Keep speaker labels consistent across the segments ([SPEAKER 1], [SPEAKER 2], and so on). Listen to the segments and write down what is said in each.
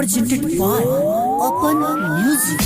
[SPEAKER 1] presented by Open Music.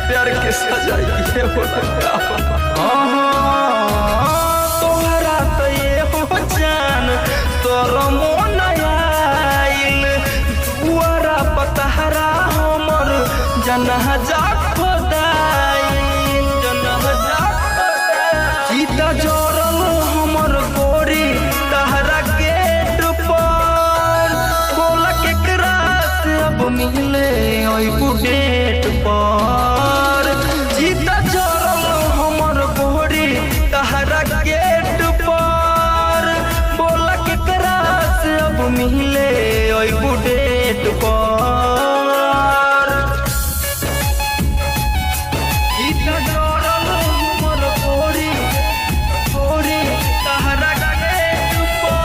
[SPEAKER 2] प्यार के सजाई ये हो लगा तोहरा तो ये हो जान तोर मन आइल दुआरा पतहरा हमर जनहजा खोदाइल जनहजा सीता जोरल हमर गोरी तहरा गेट पर बोल केकरा से अब मिले ओइ बुडेट पर सीता जोरल हमर गोरी तहरा गेट पर बोल केकरा से अब मिले ओइ बुडेट पर सीता जोरल हमर गोरी गोरी तहरा गेट पर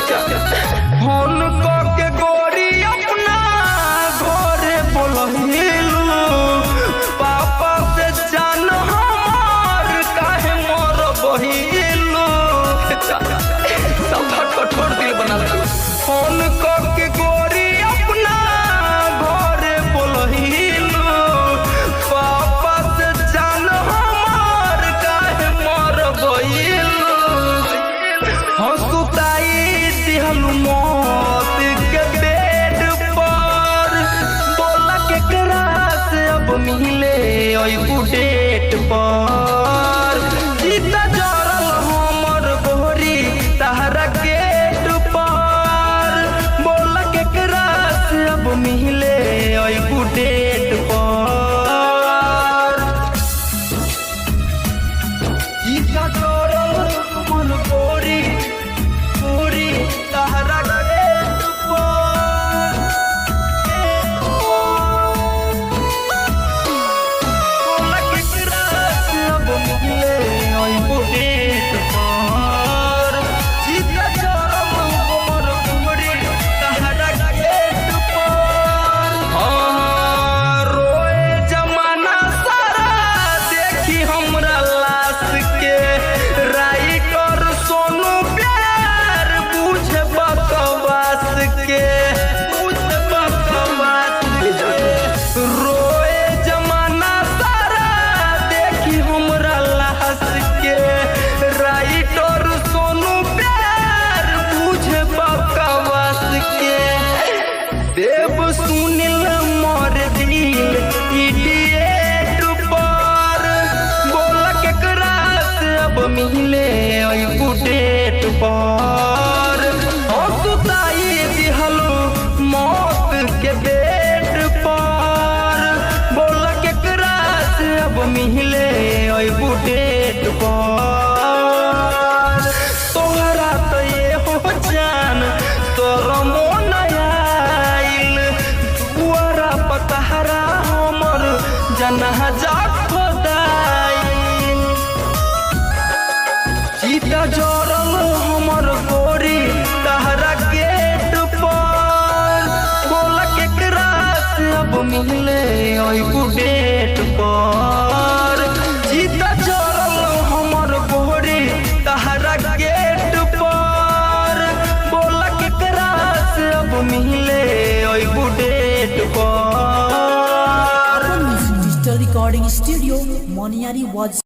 [SPEAKER 2] फोन के गोरी अपना घरे बोलहिलू पापा से जान हमार काहे मोर बहिलू सब कठोर दिल बना फोन के गोरी अपना घरे बोलहिलू पापा से जान हमार काहे मोर बहिलू हंसुताई दिहलू मौत के बेड पर बोला केकरा से अब मिले ओइ बुडेट पर सीता जोरल हमर गोरी तहरा गेट पर बोला केकरा से अब मिले ओइ बुडेट पर सीता जोरल हमर गोरी गोरी तहरा गेट पर बोला केकरा से अब मिले ओइ बुडेट पर सीता जोरल हमर गोरी तहरा गेट पर रोए जमाना सारा देखी हमरा लाश के राइटर सोनू प्यार बुझे बकवास के बुझे बकवास के रोए जमाना सारा देखी हमरा लाश के राइटर सोनू प्यार बुझे बकवास के देव सुनिल मोर दिल इडिएट पर बोल केकरा से अब मिले ओइ बुडेट पर हंसुताई दिहलू मौत के बेट पर बोल केकरा से अब मिले ओइ बुडेट पर तोहरा तो ये हो जान तोर मन आइल दुआरा पतहरा हमर जनहजा खोदाइल सीता जोरल हमर गोरी तहरा गेट पर बोल केकरा से अब मिले ओइ बुडेट पर सीता जोरल हमर गोरी तहरा गेट पर बोल केकरा से अब मिले ओइ बुडेट पर
[SPEAKER 1] Open Music Digital Recording Studio, Moniari was